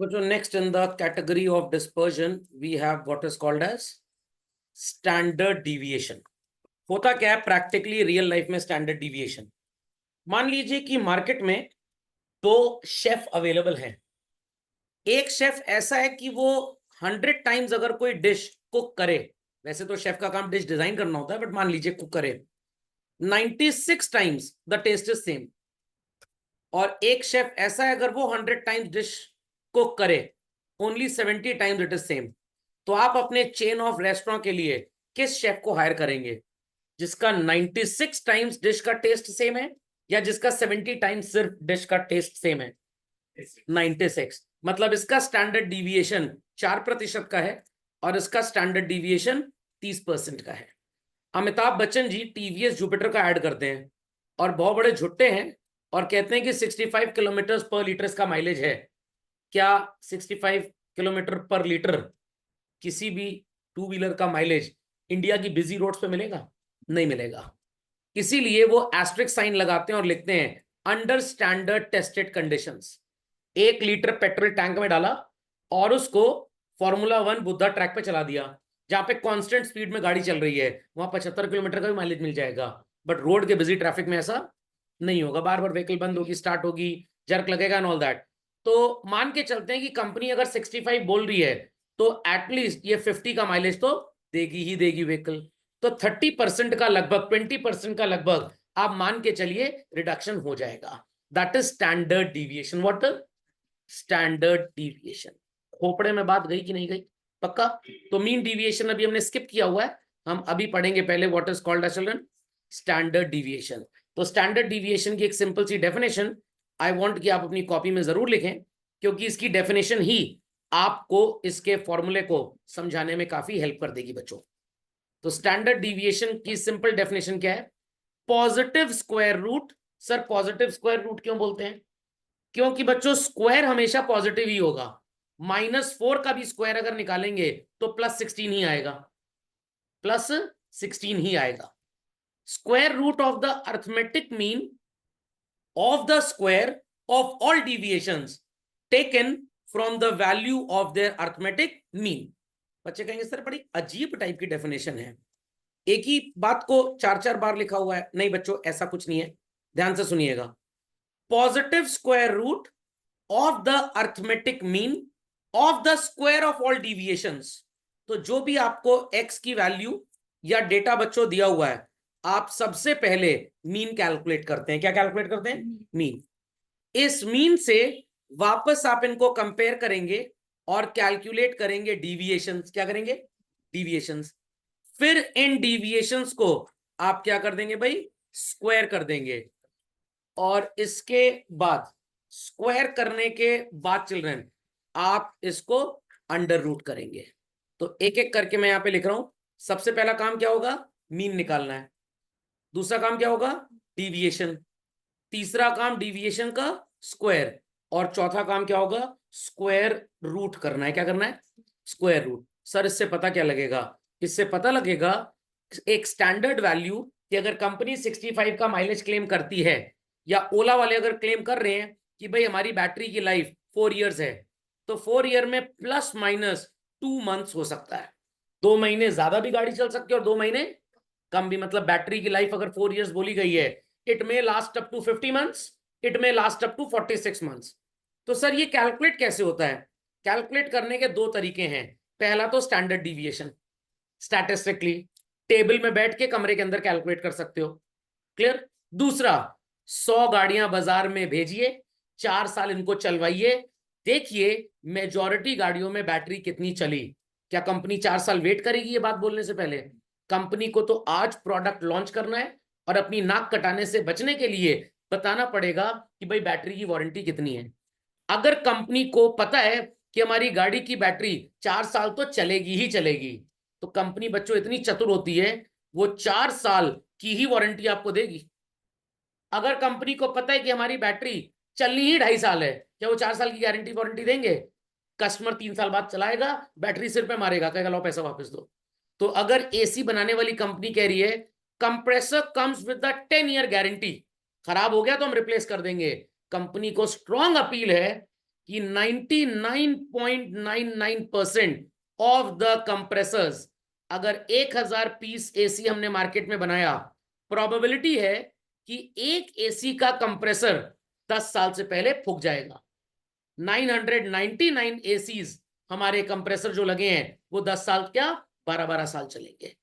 So next in the category of dispersion, we have what is called as standard deviation. होता क्या है practically real life में standard deviation? मान लीजिए कि मार्केट में दो शेफ अवेलेबल हैं। एक शेफ ऐसा है कि वो 100 टाइम्स अगर कोई डिश कुक करे, वैसे तो शेफ का काम डिश डिजाइन करना होता है, बट मान लीजिए कुक करे 96 times the taste is same. और एक शेफ ऐसा है अगर वो 100 टाइम्स डिश कुक करे, only 70 times it is same. तो आप अपने चेन ऑफ रेस्टोरेंट के लिए किस शेफ को हायर करेंगे? जिसका 96 टाइम्स डिश का टेस्ट सेम है, या जिसका 70 टाइम्स सिर्फ डिश का टेस्ट सेम है? 96। मतलब इसका स्टैंडर्ड डिविएशन 4% का है और इसका स्टैंडर्ड डिविएशन 30% का है। अमिताभ बच्चन जी टीवीएस जुपिटर का ऐड करते हैं और बहुत बड़े झुट्टे हैं और कहते हैं कि 65 किलोमीटर पर लीटर इसका माइलेज है। क्या 65 किलोमीटर पर लीटर किसी भी टू व्हीलर का माइलेज इंडिया की बिजी रोड्स पे मिलेगा? नहीं मिलेगा। इसीलिए वो एस्ट्रिक साइन लगाते हैं और लिखते हैं under standard tested conditions. 1 litre petrol tank में डाला और उसको फॉर्मूला 1 बुद्धा ट्रैक पे चला दिया, जहां पे कांस्टेंट स्पीड में गाड़ी चल रही है, वहां 75 किलोमीटर का भी माइलेज मिल जाएगा। बट रोड के बिजी ट्रैफिक में ऐसा नहीं होगा, बार बार व्हीकल बंद होगी, स्टार्ट होगी, जर्क लगेगा एंड ऑल दैट। तो मान के चलते हैं कि कंपनी अगर 65 बोल रही है तो एटलीस्ट ये 50 का माइलेज तो देगी ही देगी व्हीकल। तो 30% का लगभग 20% का लगभग आप मान के चलिए रिडक्शन हो जाएगा। That is standard deviation. What? Standard deviation. खोपड़े में बात गई कि नहीं गई? पक्का? तो मीन डिविएशन अभी हमने स्किप किया हुआ है, हम अभी पढ़ेंगे पहले what is called as children standard deviation. तो स्टैंडर्ड डिविएशन की एक सिंपल सी डेफिनेशन आई वांट कि आप अपनी कॉपी में जरूर लिखें, क्योंकि इसकी डेफिनेशन ही आपको इसके फॉर्मूले को समझाने में काफी हेल्प कर देगी बच्चों। तो स्टैंडर्ड डिविएशन की सिंपल डेफिनेशन क्या है? Positive square root. Sir positive square root क्यों बोलते हैं? क्योंकि बच्चों स्क्वायर हमेशा पॉजिटिव ही होगा। -4 का भी स्क्वायर अगर निकालेंगे तो +16 ही आएगा, +16 ही आएगा। Square root of the arithmetic mean of the square of all deviations taken from the value of their arithmetic mean। बच्चे कहेंगे सर बड़ी अजीब टाइप की डेफिनेशन है, एक ही बात को 4-4 बार लिखा हुआ है। नहीं बच्चों, ऐसा कुछ नहीं है, ध्यान से सुनिएगा। Positive square root of the arithmetic mean of the square of all deviations. तो जो भी आपको x की वैल्यू या डेटा बच्चों दिया हुआ है, आप सबसे पहले मीन कैलकुलेट करते हैं। क्या कैलकुलेट करते हैं? मीन। इस मीन से वापस आप इनको कंपेयर करेंगे और कैलकुलेट करेंगे डिविएशंस। क्या करेंगे? डिविएशंस। फिर इन डिविएशंस को आप क्या कर देंगे भाई? स्क्वायर कर देंगे। और इसके बाद स्क्वायर करने के बाद चिल्ड्रन आप इसको अंडर रूट करेंगे। तो एक एक करके मैं यहां पे लिख रहा हूं। सबसे पहला काम क्या होगा? मीन निकालना है। दूसरा काम क्या होगा? डिविएशन। तीसरा काम डिविएशन का स्क्वायर। और चौथा काम क्या होगा? स्क्वायर रूट करना है। क्या करना है? Square root. सर इससे पता क्या लगेगा? इससे पता लगेगा एक स्टैंडर्ड वैल्यू कि अगर कंपनी 65 का माइलेज क्लेम करती है, या ओला वाले अगर क्लेम कर रहे हैं कि भाई हमारी बैटरी की लाइफ 4 इयर्स है, तो 4 ईयर में ±2 मंथ्स हो सकता है। 2 महीने ज्यादा भी गाड़ी चल सकती है और 2 महीने कम भी। मतलब बैटरी की लाइफ अगर 4 इयर्स बोली गई है, it may last up to 50 months, it may last up to 46 months. तो सर ये कैलकुलेट कैसे होता है? कैलकुलेट करने के 2 तरीके हैं। पहला तो स्टैंडर्ड डिविएशन, स्टैटिस्टिकली टेबल में बैठ के कमरे के अंदर कैलकुलेट कर सकते हो। क्लियर? दूसरा, 100 गाड़ियां बाजार में भेजिए, 4 साल इनको चलवाइए, देखिए मेजॉरिटी गाड़ियों में बैटरी कितनी चली। क्या कंपनी 4 साल वेट करेगी ये बात बोलने से पहले? कंपनी को तो आज प्रोडक्ट लॉन्च करना है और अपनी नाक कटाने से बचने के लिए बताना पड़ेगा कि भाई बैटरी की वारंटी कितनी है। अगर कंपनी को पता है कि हमारी गाड़ी की बैटरी 4 साल तो चलेगी ही चलेगी, तो कंपनी बच्चों इतनी चतुर होती है, वो 4 साल की ही वारंटी आपको देगी। अगर कंपनी को पता है कि हमारी बैटरी चलनी ही 2.5 साल है, क्या वो 4 साल की गारंटी वारंटी देंगे? कस्टमर 3 साल बाद चलाएगा, बैटरी सिर पे मारेगा, कहेगा लो पैसा वापस दो। तो अगर एसी बनाने वाली कंपनी कह रही है compressor comes with the 10 year guarantee, खराब हो गया तो हम रिप्लेस कर देंगे, कंपनी को स्ट्रॉन्ग अपील है कि 99.99% ऑफ द कंप्रेसर्स, अगर 1000 पीस एसी हमने मार्केट में बनाया, प्रोबेबिलिटी है कि एक एसी का कंप्रेसर 10 साल से पहले फूक जाएगा। 999 एसीज हमारे कंप्रेसर जो लगे हैं वो 10 साल क्या 12-12 साल चलेंगे।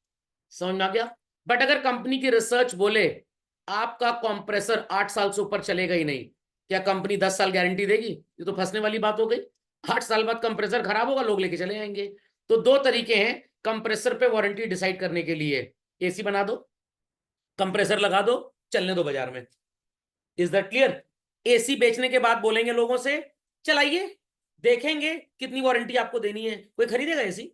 समझ में आ गया? बट अगर कंपनी की रिसर्च बोले आपका कंप्रेसर 8 साल से ऊपर चलेगा ही नहीं, क्या कंपनी 10 साल गारंटी देगी? ये तो फंसने वाली बात हो गई। 8 साल बाद कंप्रेसर खराब होगा, लोग लेके चले जाएंगे। तो दो तरीके हैं कंप्रेसर पे वारंटी डिसाइड करने के लिए। एसी बना दो, कंप्रेसर लगा दो, चलने दो बाजार में। Is that clear? एसी बेचने के बाद बोलेंगे लोगों से चलाइए, देखेंगे कितनी वारंटी आपको देनी है। कोई खरीदेगा एसी?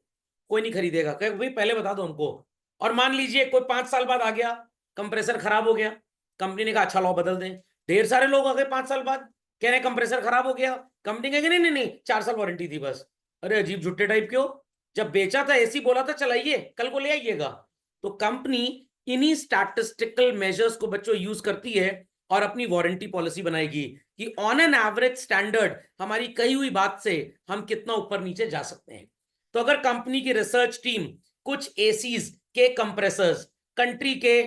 कोई नहीं खरीदेगा। कहे भाई पहले बता दो हमको। और मान लीजिए कोई 5 साल बाद आ गया, कंप्रेसर खराब हो गया, कंपनी ने कहा अच्छा लॉ बदल दें। ढेर सारे लोग आ गए 5 साल बाद, कह रहे कंप्रेसर खराब हो गया, कंपनी कहेगी नहीं नहीं नहीं 4 साल वारंटी थी बस। अरे अजीब झुट्टे टाइप क्यों? जब बेचा था एसी बोला था चलाइए, कल को ले आइएगा। तो कंपनी इन्हीं स्टैटिस्टिकल मेजर्स को बच्चों यूज करती है और अपनी वारंटी पॉलिसी बनाएगी कि ऑन एन एवरेज स्टैंडर्ड हमारी कही हुई बात से हम कितना ऊपर नीचे जा सकते हैं। तो अगर कंपनी की रिसर्च टीम कुछ एसीज के कंप्रेसर्स, कंट्री के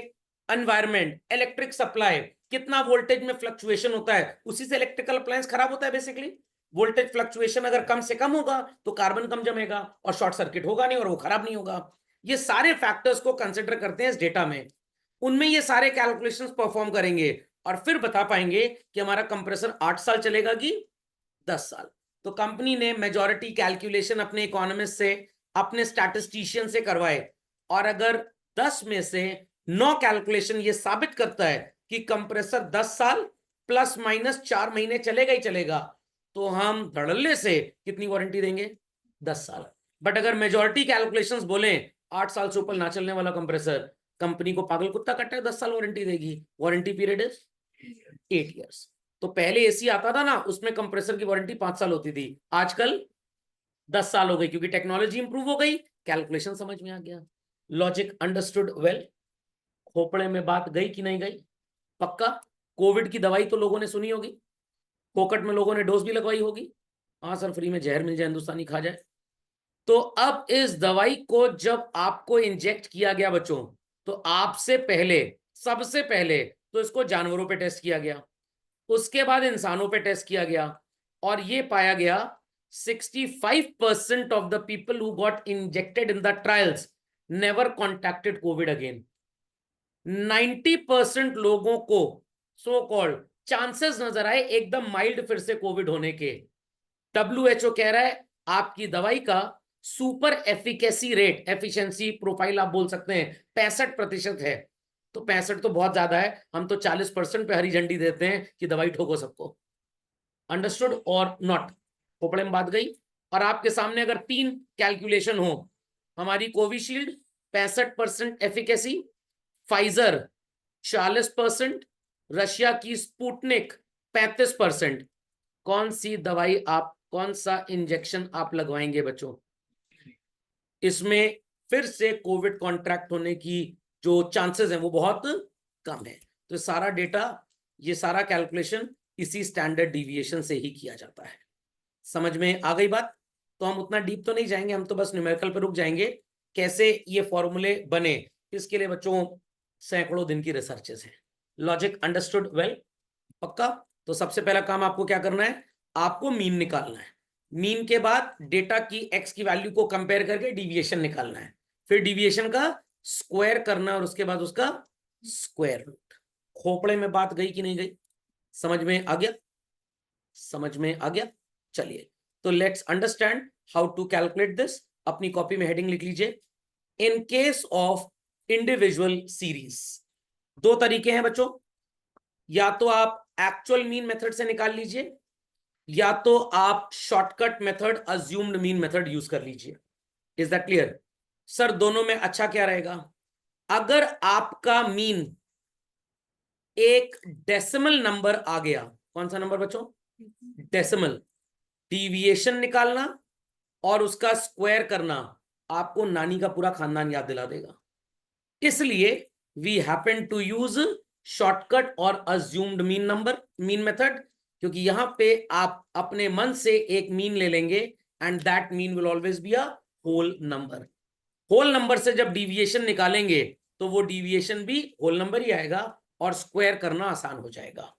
एनवायरमेंट, इलेक्ट्रिक सप्लाई, कितना वोल्टेज में फ्लक्चुएशन होता है, उसी से इलेक्ट्रिकल अप्लायंस खराब होता है बेसिकली। वोल्टेज फ्लक्चुएशन अगर कम से कम होगा तो कार्बन कम जमेगा और शॉर्ट सर्किट होगा नहीं और वो खराब नहीं होगा। ये सारे फैक्टर्स को कंसिडर करते हैं इस डेटा में। उनमें ये सारे कैलकुलेशंस परफॉर्म करेंगे और फिर बता पाएंगे कि हमारा कंप्रेसर 8 साल चलेगा कि 10 साल। तो कंपनी ने मेजॉरिटी कैलकुलेशन अपने इकोनॉमिस्ट से, अपने स्टैटिस्टिशियन से करवाए और अगर 10 में से 9 कैलकुलेशन ये साबित करता है कि कंप्रेसर 10 साल प्लस माइनस 4 महीने चलेगा ही चलेगा, तो हम धड़ल्ले से कितनी वारंटी देंगे? 10 साल। बट अगर मेजॉरिटी कैलकुलेशंस बोले 8 साल से ऊपर ना चलने वाला कंप्रेसर, कंपनी को पागल कुत्ता कट्टा है, 10 साल वारंटी देगी। Warranty period is 8 years. तो पहले एसी आता था ना, उसमें कंप्रेसर की वारंटी 5 साल होती थी, आजकल 10 साल हो गई क्योंकि टेक्नोलॉजी इंप्रूव हो गई, कैलकुलेशन समझ में आ गया। Logic understood well? खोपड़े में बात गई कि नहीं गई? पक्का? कोविड की दवाई तो लोगों ने सुनी होगी, फोकट में लोगों ने डोज भी लगवाई होगी। हाँ सर, फ्री में जहर मिल जाए, हिंदुस्तानी खा जाए। तो अब इस दवाई को जब आपको इंजेक्ट किया गया बच्चों, तो आपसे पहले, सबसे पहले तो इसको जानवरों पे टेस्ट किया गया, उसके बाद इंसानों पे टेस्ट किया गया और ये पाया गया 65% of the people who got injected in the trials never contacted Covid again. 90% लोगों को सो कॉल्ड चांसेस नजर आए एकदम माइल्ड फिर से कोविड होने के। WHO कह रहा है आपकी दवाई का super efficacy rate, efficiency profile आप बोल सकते हैं, 65% है। तो 65 तो बहुत ज्यादा है, हम तो 40% पे हरी झंडी देते हैं कि दवाई ठोको सबको। अंडरस्टूड और नॉट? खोपड़े में बात गई। और आपके सामने अगर 3 कैलकुलेशन हो, हमारी कोविशील्ड 65% एफिकेसी, फाइजर 40%, रशिया की स्पुतनिक 35%, कौन सी दवाई आप, कौन सा इंजेक्शन आप लगवाएंगे बच्चों? इसमें फिर से कोविड कॉन्ट्रैक्ट होने की जो चांसेस हैं वो बहुत कम है। तो सारा डेटा, ये सारा कैलकुलेशन इसी स्टैंडर्ड डिविएशन से ही किया जाता है। समझ में आ गई बात? तो हम उतना डीप तो नहीं जाएंगे, हम तो बस न्यूमेरिकल पे रुक जाएंगे। कैसे ये फॉर्मूले बने, इसके लिए बच्चों सैकड़ों दिन की रिसर्चेस हैं। Logic understood well? पक्का? तो सबसे पहला काम आपको क्या करना है, आपको मीन निकालना है। मीन के बाद डेटा की एक्स की वैल्यू को कंपेयर करके डिविएशन निकालना है, फिर डिविएशन का स्क्वायर करना और उसके बाद उसका स्क्वायर रूट। खोपड़े में बात गई कि नहीं गई? समझ में आ गया? समझ में आ गया? चलिए, तो let's understand how to calculate this. अपनी कॉपी में हेडिंग लिख लीजिए, in case of individual series. दो तरीके हैं बच्चों, या तो आप एक्चुअल मीन मेथड से निकाल लीजिए, या तो आप shortcut method assumed mean method use कर लीजिए। Is that clear? सर दोनों में अच्छा क्या रहेगा? अगर आपका मीन एक डेसिमल नंबर आ गया, कौन सा नंबर बच्चों? डेसिमल। डिविएशन निकालना और उसका स्क्वायर करना आपको नानी का पूरा खानदान याद दिला देगा। इसलिए we happen to use shortcut और assumed mean number, mean method. क्योंकि यहां पे आप अपने मन से एक मीन ले लेंगे and that mean will always be a whole number. Whole number से जब डिविएशन निकालेंगे तो वो डिविएशन भी होल नंबर ही आएगा और स्क्वायर करना आसान हो जाएगा।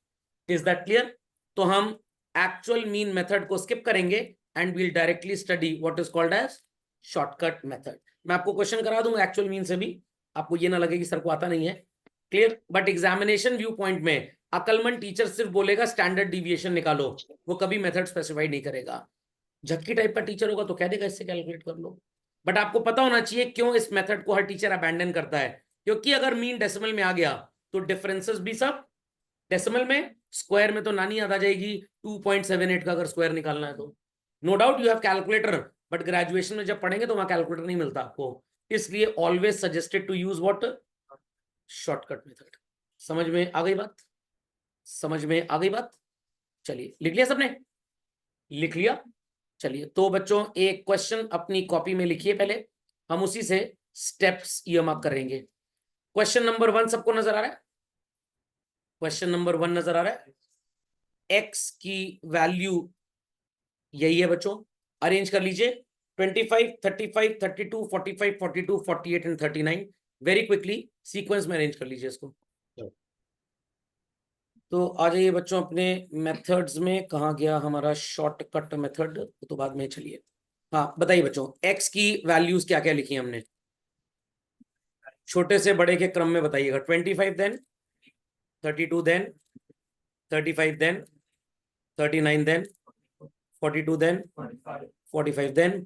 Is that clear? तो हम एक्चुअल मीन मेथड को स्किप करेंगे and will directly study what is called as shortcut method. मैं आपको क्वेश्चन करा दूंगा एक्चुअल मीन से भी, आपको ये ना लगे कि सर को आता नहीं है। Clear? But examination view point में अकलमंद टीचर सिर्फ बोलेगा स्टैंडर्ड डिविएशन निकालो, वो कभी मेथड स्पेसिफाई नहीं करेगा। झटकी टाइप का टीचर होगा तो कह देगा इससे कैलकुलेट कर लो। बट आपको पता होना चाहिए क्यों इस मेथड को हर टीचर अबैंडन करता है, क्योंकि अगर मीन डेसिमल में आ गया तो डिफरेंसेस भी सब डेसिमल में, स्क्वायर में तो नानी याद आ जाएगी 2.78 का अगर स्क्वायर निकालना है तो। No doubt you have calculator, but graduation में जब पढ़ेंगे तो वहां कैलकुलेटर नहीं मिलता आपको, इसलिए always suggested to use what shortcut method. समझ में आ गई बात? समझ में आ गई बात? चलिए लिख लिया सबने? लिख लिया? चलिए तो बच्चों एक क्वेश्चन अपनी कॉपी में लिखिए, पहले हम उसी से स्टेप्स ईयरमार्क करेंगे। क्वेश्चन नंबर 1 सबको नजर आ रहा है? क्वेश्चन नंबर 1 नजर आ रहा है? एक्स की वैल्यू यही है बच्चों, अरेंज कर लीजिए 25, 35, 32, 45, 42, 48 एंड 39। वेरी क्विकली सीक्वेंस में अरेंज कर लीजिए इसको। तो आ जाइए बच्चों अपने मेथड्स में, कहाँ गया हमारा शॉर्टकट मेथड, तो बाद में चलिए। हाँ बताइए बच्चों, एक्स की वैल्यूज क्या क्या लिखी हमने, छोटे से बड़े के क्रम में बताइएगा। 25 then 32 then 35 then 39 then 42 then 45 then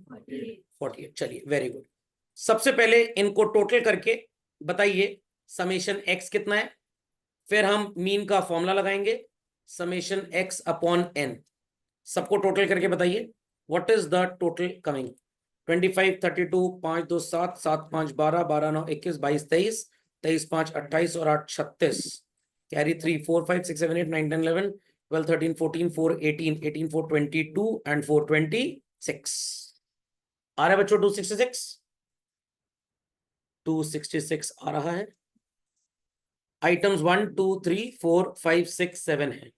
48। चलिए वेरी गुड। सबसे पहले इनको टोटल करके बताइए समेशन एक्स कितना है, फिर हम मीन का फॉर्मूला लगाएंगे समेशन एक्स अपॉन एन। सबको टोटल करके बताइए what is the total coming. 25, 32, 5 2 7, 7 5 12, 12 9 21, 22 23, 23 5 28 और 8 36, कैरी 3 4 5 6 7 8 9 10 11 12 13 14 4 18 18 4 22 एंड 4 26। आ रहा है बच्चों 266? 266 आ रहा है। आइटम्स 1 2 3 4 5 6 7 है।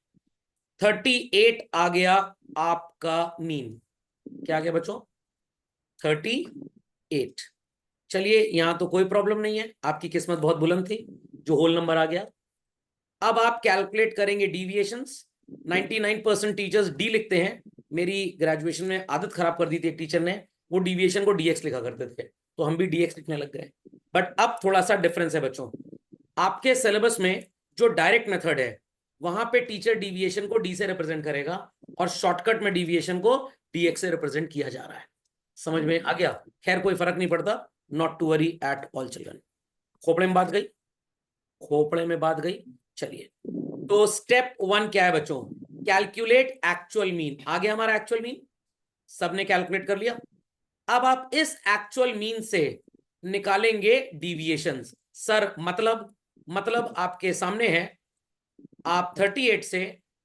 38 आ गया आपका मीन। क्या आ गया बच्चों? 38। चलिए यहां तो कोई प्रॉब्लम नहीं है, आपकी किस्मत बहुत बुलंद थी जो होल नंबर आ गया। अब आप कैलकुलेट करेंगे डिविएशंस। 99% टीचर्स डी लिखते हैं, मेरी ग्रेजुएशन में आदत खराब कर दी थी एक टीचर ने, वो डिविएशन को डीएक्स लिखा करते थे, तो हम भी डीएक्स लिखने लग गए। बट अब थोड़ा सा डिफरेंस है बच्चों, आपके सिलेबस में जो डायरेक्ट मेथड है वहां पे टीचर डिविएशन को डी से रिप्रेजेंट करेगा और शॉर्टकट में डिविएशन को डीएक्स से रिप्रेजेंट किया जा रहा है। समझ में आ गया? खैर कोई फर्क नहीं पड़ता, not to worry at all children. खोपड़े में बात गई? खोपड़े में बात गई। चलिए तो स्टेप 1 क्या है बच्चों? Calculate actual mean. आ गया हमारा एक्चुअल मीन, सबने कैलकुलेट कर लिया। अब आप इस एक्चुअल मीन से निकालेंगे डिविएशंस। सर मतलब आपके सामने है, आप 38 से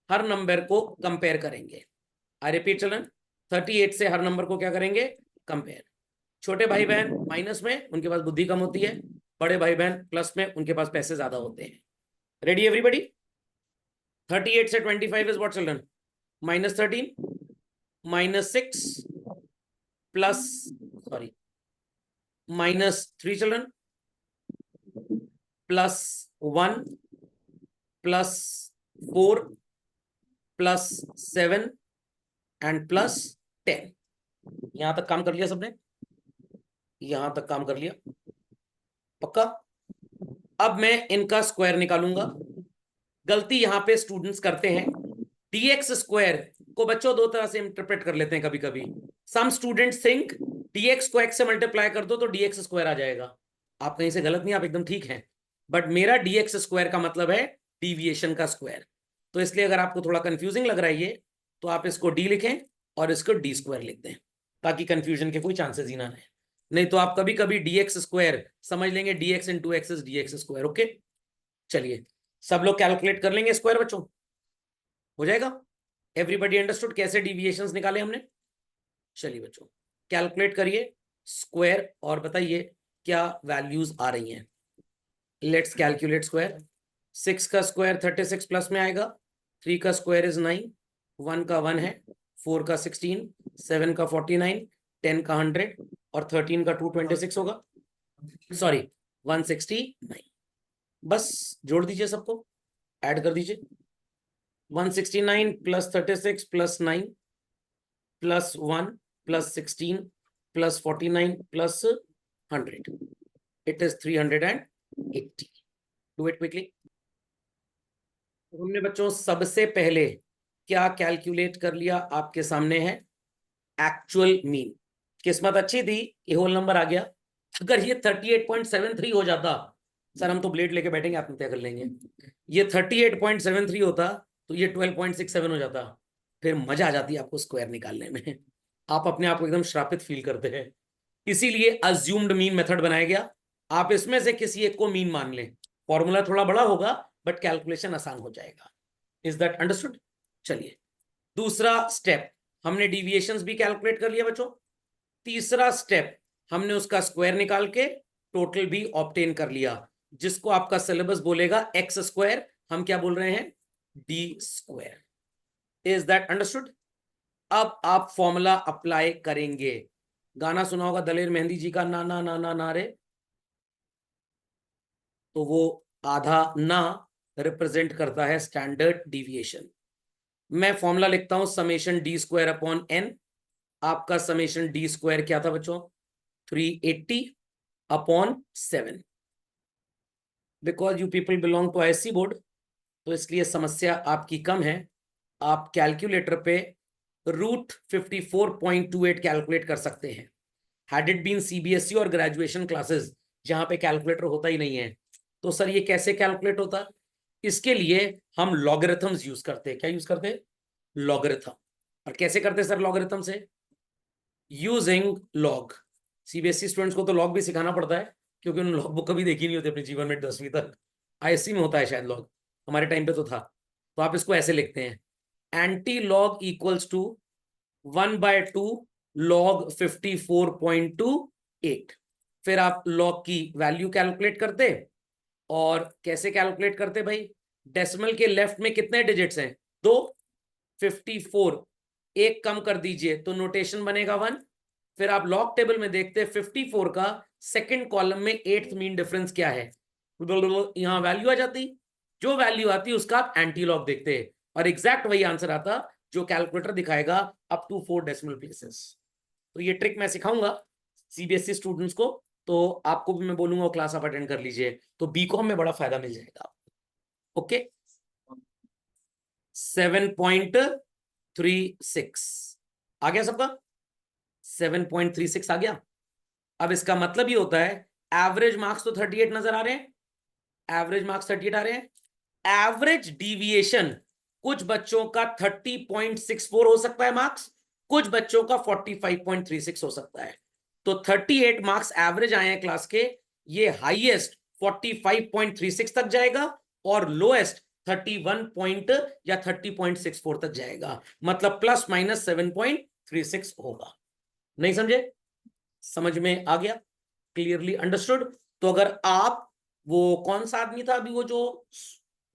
हर नंबर को कंपेयर करेंगे। आई रिपीट चिल्ड्रन, 38 से हर नंबर को क्या करेंगे? कंपेयर। छोटे भाई बहन माइनस में, उनके पास बुद्धि कम होती है, बड़े भाई बहन प्लस में, उनके पास पैसे ज्यादा होते हैं। Ready everybody? 38 से 25 is what children? -13 -6 plus sorry -3 children +1 +4 +7 and +10। यहां तक काम कर लिया सबने? यहां तक काम कर लिया पक्का? अब मैं इनका स्क्वायर निकालूंगा। गलती यहां पे स्टूडेंट्स करते हैं, dx स्क्वायर को बच्चों दो तरह से इंटरप्रेट कर लेते हैं कभी कभी। सम स्टूडेंट्स थिंक dx को x से मल्टीप्लाई कर दो तो dx स्क्वायर आ जाएगा। आप कहीं से गलत नहीं, आप एकदम ठीक हैं, बट मेरा dx स्क्वायर का मतलब है डिविएशन का स्क्वायर। तो इसलिए अगर आपको थोड़ा कंफ्यूजिंग लग रहा है ये, तो आप इसको d लिखें और इसको d स्क्वायर लिख दें, ताकि कंफ्यूजन के कोई चांसेस ही ना रहे। नहीं तो आप कभी कभी dx स्क्वायर समझ लेंगे dx into x is dx square. Okay चलिए सब लोग कैलकुलेट कर लेंगे स्क्वायर बच्चों, हो जाएगा? एवरीबडी अंडरस्टूड कैसे डिविएशंस निकाले हमने? चलिए बच्चों कैलकुलेट करिए स्क्वायर और बताइए क्या वैल्यूज आ रही हैं। Let's calculate square. 6 का स्क्वायर 36 प्लस में आएगा, 3 का स्क्वायर इज 9, 1 का 1 है, 4 का 16, 7 का 49, 10 का 100 और 13 का 226 होगा, सॉरी 169। बस जोड़ दीजिए सबको, ऐड कर दीजिए। 169 plus 36 plus 9 plus 1 plus 16 plus 49 plus 100, it is 380। Do it quickly. हमने बच्चों सबसे पहले क्या कैलकुलेट कर लिया, आपके सामने है एक्चुअल मीन। किस्मत अच्छी थी, ये होल नंबर आ गया। अगर ये 38.73 हो जाता, सर हम तो ब्लेड लेके बैठेंगे, आत्महत्या कर लेंगे, ये 38.73 होता तो ये 12.67 हो जाता, फिर मजा आ जाती है आपको स्क्वायर निकालने में। आप अपने आप को एकदम श्रापित फील करते हैं, इसीलिए अज्यूम्ड मीन मेथड बनाया गया। आप इसमें से किसी एक को मीन मान लें, फॉर्मूला थोड़ा बड़ा होगा बट कैलकुलेशन आसान हो जाएगा। Is that understood? चलिए दूसरा स्टेप, हमने डिविएशंस भी कैलकुलेट कर लिया बच्चों। तीसरा स्टेप, हमने उसका स्क्वायर निकाल के टोटल भी ऑब्टेन कर लिया, जिसको आपका सिलेबस बोलेगा एक्स स्क्वायर, हम क्या बोल रहे हैं, D square. Is that understood? अब आप फॉर्मूला अप्लाई करेंगे। गाना सुना होगा दलेर मेहंदी जी का, ना ना ना ना ना रे, तो वो आधा ना रिप्रेजेंट करता है स्टैंडर्ड डिविएशन। मैं फॉर्मूला लिखता हूं summation D square upon N. आपका समेशन डी स्क्वायर क्या था बच्चों, 380 upon 7। Because you people belong to ISC board, तो इसलिए समस्या आपकी कम है। आप कैलकुलेटर पे √54.28 कैलकुलेट कर सकते हैं। हैड इट बीन सीबीएसई और ग्रेजुएशन क्लासेस जहां पे कैलकुलेटर होता ही नहीं है, तो सर ये कैसे कैलकुलेट होता? इसके लिए हम लॉगरिथम्स यूज करते हैं। क्या यूज करते हैं? लॉगरिथम। और कैसे करते हैं सर लॉगरिथम से? Using log. सीबीएसई स्टूडेंट्स को तो लॉग भी सिखाना पड़ता है, क्योंकि उन्होंने लॉग बुक कभी देखी नहीं होती अपने जीवन में 10वीं तक। आईएससी में होता है शायद लॉग, हमारे टाइम पे तो था। तो आप इसको ऐसे लिखते हैं, anti log equals to 1/2 log 54.28। फिर आप लॉग की वैल्यू कैलकुलेट करते, और कैसे कैलकुलेट करते भाई, डेसिमल के लेफ्ट में कितने डिजिट्स हैं, 2, 54, एक कम कर दीजिए तो नोटेशन बनेगा 1। फिर आप लॉग टेबल में देखते हैं 54 का सेकंड कॉलम में 8th मीन डिफरेंस क्या है, यहां वैल्यू आ जाती, जो वैल्यू आती उसका आप एंटी लॉग देखते हैं, और एग्जैक्ट वही आंसर आता जो कैलकुलेटर दिखाएगा अप टू 4 डेसिमल प्लेसेस। तो ये ट्रिक मैं सिखाऊंगा सीबीएसई स्टूडेंट्स को, तो आपको भी मैं बोलूंगा क्लास आप अटेंड कर लीजिए, तो बीकॉम में बड़ा फायदा मिल जाएगा। ओके, 7.36 आ गया सबका, 7.36 आ गया। अब इसका मतलब ये होता है एवरेज मार्क्स तो 38 नजर आ रहे हैं, एवरेज मार्क्स 38 आ रहे हैं। एवरेज डिविएशन कुछ बच्चों का 30.64 हो सकता है मार्क्स, कुछ बच्चों का 45.36 हो सकता है। तो 38 मार्क्स एवरेज आए हैं क्लास के, ये हाईएस्ट 45.36 तक जाएगा और लोएस्ट 31 या 30.64 तक जाएगा, मतलब प्लस माइनस 7.36 होगा। नहीं समझे? समझ में आ गया? Clearly understood? तो अगर आप, वो कौन सा आदमी था अभी वो जो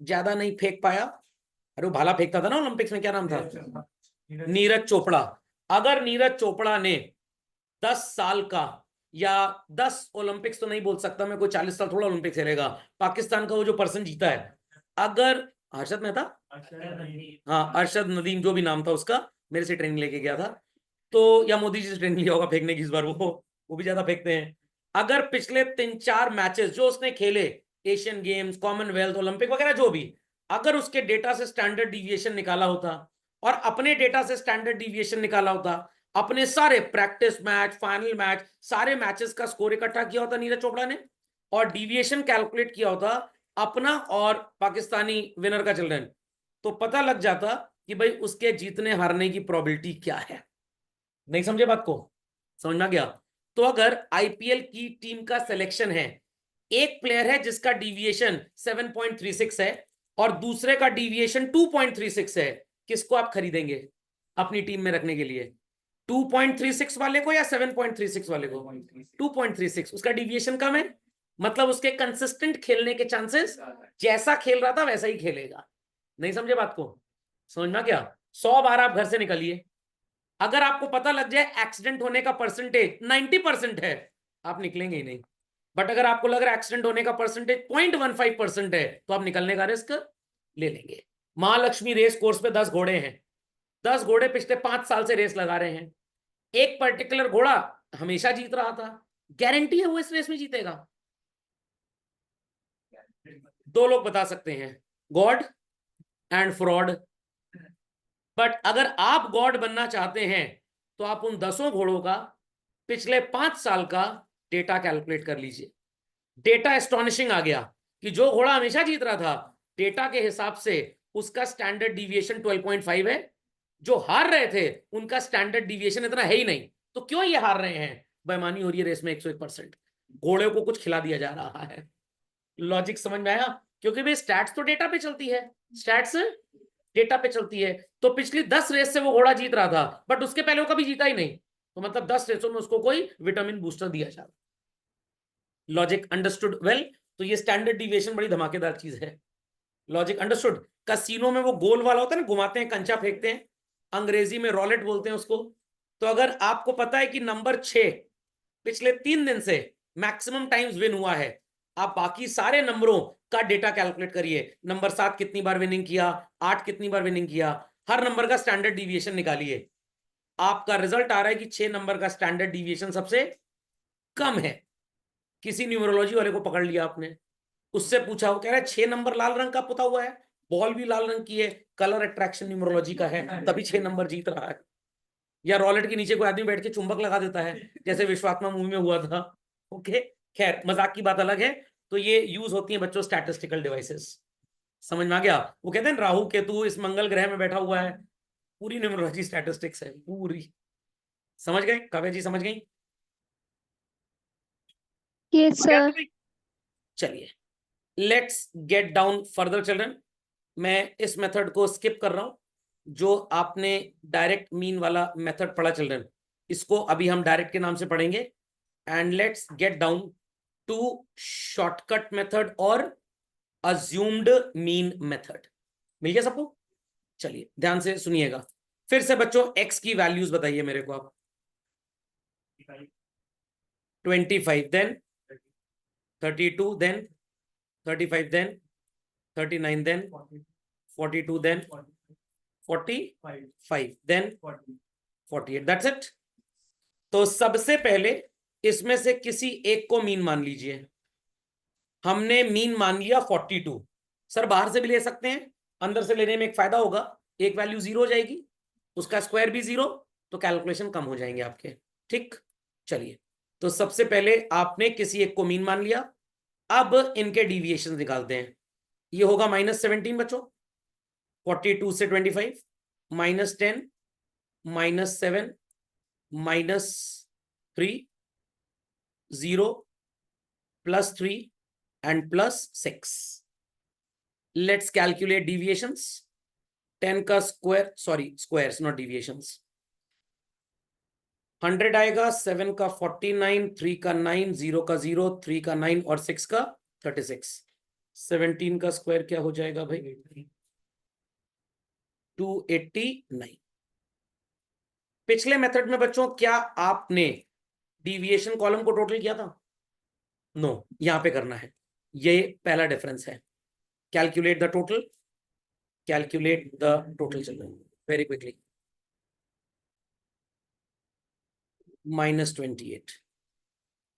ज्यादा नहीं फेंक पाया, अरे वो भाला फेंकता था ना ओलंपिक्स में, क्या नाम था, नीरज चोपड़ा। अगर नीरज चोपड़ा ने 10 साल का, या 10 ओलंपिक्स तो नहीं बोल सकता मैं, कोई 40 साल थोड़ा ओलंपिक्स खेलेगा, पाकिस्तान का वो जो पर्सन जीता है, अगर हर्षद मेहता, हाँ अरशद नदीम जो भी नाम था उसका, मेरे से ट्रेनिंग लेके गया था, तो या मोदी जी से ट्रेनिंग लिया होगा फेंकने की इस बार, वो भी ज्यादा फेंकते हैं। अगर पिछले 3-4 मैचेस जो उसने खेले, एशियन गेम्स, कॉमनवेल्थ, ओलंपिक वगैरह जो भी, अगर उसके डेटा से स्टैंडर्ड डिविएशन निकाला होता, और अपने डेटा से स्टैंडर्ड डिविएशन निकाला होता, अपने सारे प्रैक्टिस मैच, फाइनल मैच, सारे मैचेस का स्कोर इकट्ठा किया होता नीरज चोपड़ा ने, और डिविएशन कैलकुलेट किया होता अपना और पाकिस्तानी विनर का चिल्ड्रन, तो पता लग जाता कि भाई उसके जीतने हारने की प्रोबेबिलिटी क्या है। नहीं समझे बात को? समझ में आ गया? तो अगर आईपीएल की टीम का सिलेक्शन है, एक प्लेयर है जिसका डिविएशन 7.36 है और दूसरे का डिविएशन 2.36 है, किसको आप खरीदेंगे अपनी टीम में रखने के लिए? 2.36 वाले को या 7.36 वाले को? 2.36, उसका डिविएशन कम है, मतलब उसके कंसिस्टेंट खेलने के चांसेस, जैसा खेल रहा था वैसा ही खेलेगा। नहीं समझे बात को? समझ में क्या? 100 बार आप घर से निकलिए, अगर आपको पता लग जाए एक्सीडेंट होने का परसेंटेज 90% है, आप निकलेंगे ही नहीं। बट अगर आपको लग रहा है एक्सीडेंट होने का परसेंटेज 0.15% है, तो आप निकलने का रिस्क ले लेंगे। महालक्ष्मी रेस कोर्स पे 10 घोड़े हैं, 10 घोड़े पिछले 5 साल से रेस लगा रहे हैं, एक पर्टिकुलर घोड़ा हमेशा जीत रहा था, गारंटी है वो इस रेस में जीतेगा? 2 लोग बता सकते हैं, गॉड एंड फ्रॉड। बट अगर आप गॉड बनना चाहते हैं तो आप उन 10 घोड़ों का पिछले 5 साल का डेटा कैलकुलेट कर लीजिए। डेटा एस्टॉनिशिंग आ गया कि जो घोड़ा हमेशा जीत रहा था, डेटा के हिसाब से उसका स्टैंडर्ड डिविएशन 12.5 है, जो हार रहे थे उनका स्टैंडर्ड डिविएशन इतना है ही नहीं। तो क्यों ये हार रहे हैं? बेईमानी हो रही है रेस में 101%, घोड़े को कुछ खिला दिया जा रहा है। लॉजिक समझ में आया? क्योंकि भाई स्टैट्स तो डेटा पे चलती है, स्टैट्स डेटा पे चलती है। तो पिछली 10 रेस से वो घोड़ा जीत रहा था, बट उसके पहले वो कभी जीता ही नहीं, तो मतलब 10 रेसों में उसको कोई विटामिन बूस्टर दिया जा रहा। Logic understood well? तो ये स्टैंडर्ड डिविएशन बड़ी धमाकेदार चीज है। Logic understood? कैसीनो में वो गोल वाला होता है ना, घुमाते हैं, कंचा फेंकते हैं, अंग्रेजी में रॉलेट बोलते हैं उसको। तो अगर आपको पता है कि नंबर 6 पिछले 3 दिन से मैक्सिमम टाइम्स विन हुआ है, आप बाकी सारे नंबरों का डेटा कैलकुलेट करिए। नंबर 7 कितनी बार विनिंग किया, 8 कितनी बार विनिंग किया, हर नंबर का स्टैंडर्ड डिविएशन निकालिए। आपका रिजल्ट आ रहा है कि 6 नंबर का स्टैंडर्ड डिविएशन सबसे कम है। किसी न्यूमरोलॉजी वाले को पकड़ लिया आपने, उससे पूछा, वो कह रहा है 6 नंबर लाल रंग का पुता हुआ है, बॉल भी लाल रंग की है, कलर अट्रैक्शन न्यूमरोलॉजी का है, तभी 6 नंबर जीत रहा है। या रॉलेट के नीचे कोई आदमी बैठ के चुंबक लगा देता है, जैसे विश्वात्मा मूवी में हुआ था। ओके, खैर मजाक की बात अलग है। तो ये यूज होती है बच्चों स्टैटिस्टिकल डिवाइसेस। समझ में आ गया? वो कहते हैं राहु केतु इस मंगल ग्रह में बैठा हुआ है, पूरी न्यूमरोलॉजी स्टैटिस्टिक्स है पूरी। समझ गए काव्या जी? समझ गई? Yes sir. चलिए, let's get down further children. मैं इस मेथड को स्किप कर रहा हूं। जो आपने डायरेक्ट मीन वाला मेथड पढ़ा चिल्ड्रन, इसको अभी हम डायरेक्ट के नाम से पढ़ेंगे। And let's get down to shortcut method और अज्यूम्ड मीन मेथड। मिल गया सबको? चलिए ध्यान से सुनिएगा। फिर से बच्चों एक्स की वैल्यूज बताइए मेरे को आप। 25, then 32, then 35, then 39, then 42, then 45, then 48। That's it. तो सबसे पहले इसमें से किसी एक को मीन मान लीजिए। हमने मीन मान लिया 42। सर बाहर से भी ले सकते हैं, अंदर से लेने में एक फायदा होगा, एक वैल्यू 0 हो जाएगी, उसका स्क्वायर भी 0, तो कैलकुलेशन कम हो जाएंगे आपके। ठीक, चलिए। तो सबसे पहले आपने किसी एक को मीन मान लिया। अब इनके डिविएशन निकालते हैं। ये होगा -17 बच्चों, 42 से 25, -10, -7, -3, 0, +3 and +6. Let's calculate deviations. 10 का square, sorry squares not deviations. 100 आएगा, 7 का 49, 3 का 9, 0 का 0, 3 का 9 और 6 का 36। 17 का स्क्वायर क्या हो जाएगा भाई? 289। पिछले मेथड में बच्चों क्या आपने डिविएशन कॉलम को टोटल किया था? नो, यहां पे करना है। ये पहला डिफरेंस है। Calculate the total, calculate the total children very quickly. -28।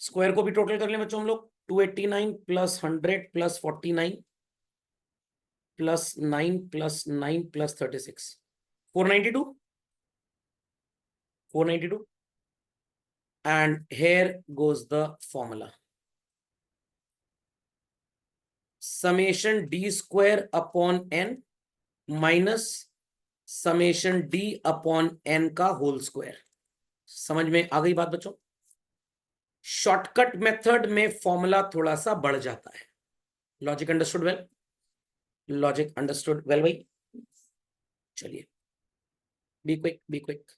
Square को भी टोटल कर लें बच्चों हम लोग। 289 + 100 + 49 + 9 + 9 + 36, 492। 492। And here goes the formula. Summation d square upon n minus summation d upon n का होल स्क्वायर। समझ में आ गई बात बच्चों? शॉर्टकट मेथड में फॉर्मूला थोड़ा सा बढ़ जाता है। Logic understood well? Logic understood well भाई? चलिए, be quick, be quick.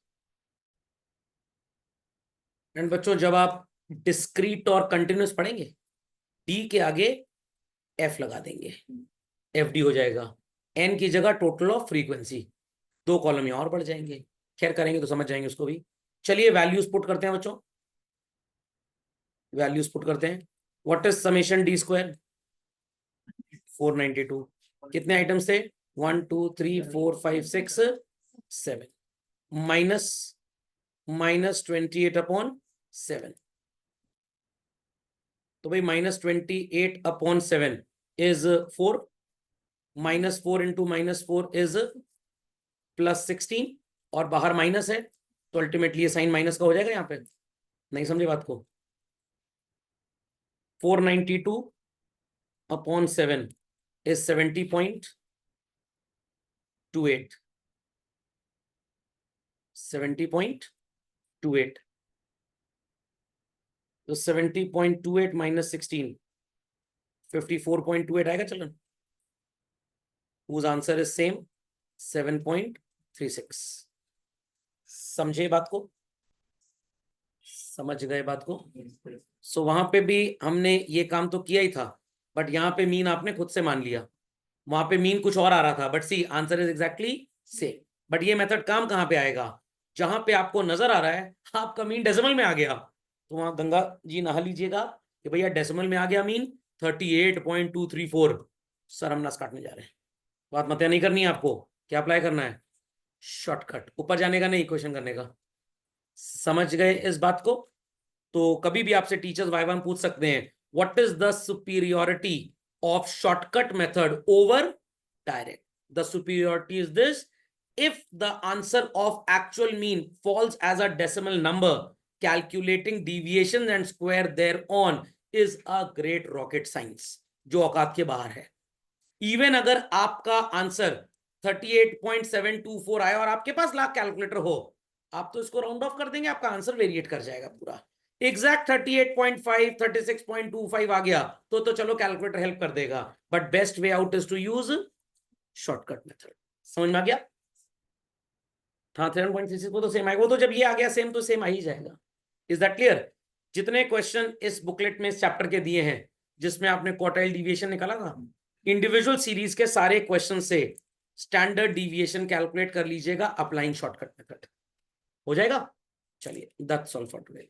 And बच्चों जब आप डिस्क्रीट और कंटिन्यूस पढ़ेंगे, डी के आगे एफ लगा देंगे, एफ डी हो जाएगा। एन की जगह टोटल ऑफ फ्रीक्वेंसी। 2 कॉलम यहाँ और बढ़ जाएंगे। खैर करेंगे तो समझ जाएंगे उसको भी। चलिए वैल्यूज पुट करते हैं बच्चों, वैल्यूज पुट करते हैं। What is summation D square? 492। कितने आइटम्स थे? 1 2 3 4 5 6 7 माइनस 28/7। तो भाई -28/7 इज 4, -4 इंटू -4 इज +16, और बाहर माइनस है तो अल्टीमेटली ये साइन माइनस का हो जाएगा यहाँ पे। नहीं समझे बात को? 492/7 इज 70.28, 70.28। तो 70.28 माइनस 16 54.28 आएगा चलन। whose answer is same 7.36। समझे बात को? समझ गए बात को? सो वहां पे भी हमने ये काम तो किया ही था, बट यहाँ पे मीन आपने खुद से मान लिया। वहां पे मीन कुछ और आ रहा था, but see answer is exactly same. But ये मेथड काम कहाँ पे आएगा? जहां पे आपको नजर आ रहा है आपका मीन डेसिमल में आ गया, तो वहां गंगा जी नहा लीजिएगा कि भैया डेसिमल में आ गया मीन 38.234। सर हम नस काटने जा रहे हैं। बात मत नहीं करनी है आपको, क्या अप्लाई करना है? शॉर्टकट, ऊपर जाने का नहीं, क्वेश्चन करने का। समझ गए इस बात को? तो कभी भी आपसे टीचर्स वाइवा में पूछ सकते हैं what is the superiority of shortcut method over direct? The superiority is this: if the answer of actual mean falls as a decimal number, calculating deviations and square thereon is a great rocket science, जो औकात के बाहर है। Even अगर आपका answer 38.724 आया और आपके पास लाख कैलकुलेटर हो, आप तो इसको राउंड ऑफ कर देंगे, आपका आंसर वेरिएट कर जाएगा पूरा। एग्जैक्ट 38.5 36.25 आ गया तो चलो कैलकुलेटर हेल्प कर देगा, but best way out is to use shortcut method. समझ में आ गया? हाँ 7.36 वो तो सेम आएगा, वो तो जब ये आ गया सेम तो सेम आ ही जाएगा। Is that clear? जितने क्वेश्चन इस बुकलेट में इस चैप्टर के दिए हैं जिसमें आपने क्वार्टाइल डिविएशन निकाला था, इंडिविजुअल सीरीज के सारे क्वेश्चन से स्टैंडर्ड डिविएशन कैलकुलेट कर लीजिएगा अप्लाइंग शॉर्टकट मेथड, हो जाएगा। चलिए दैट्स ऑल फॉर टुडे।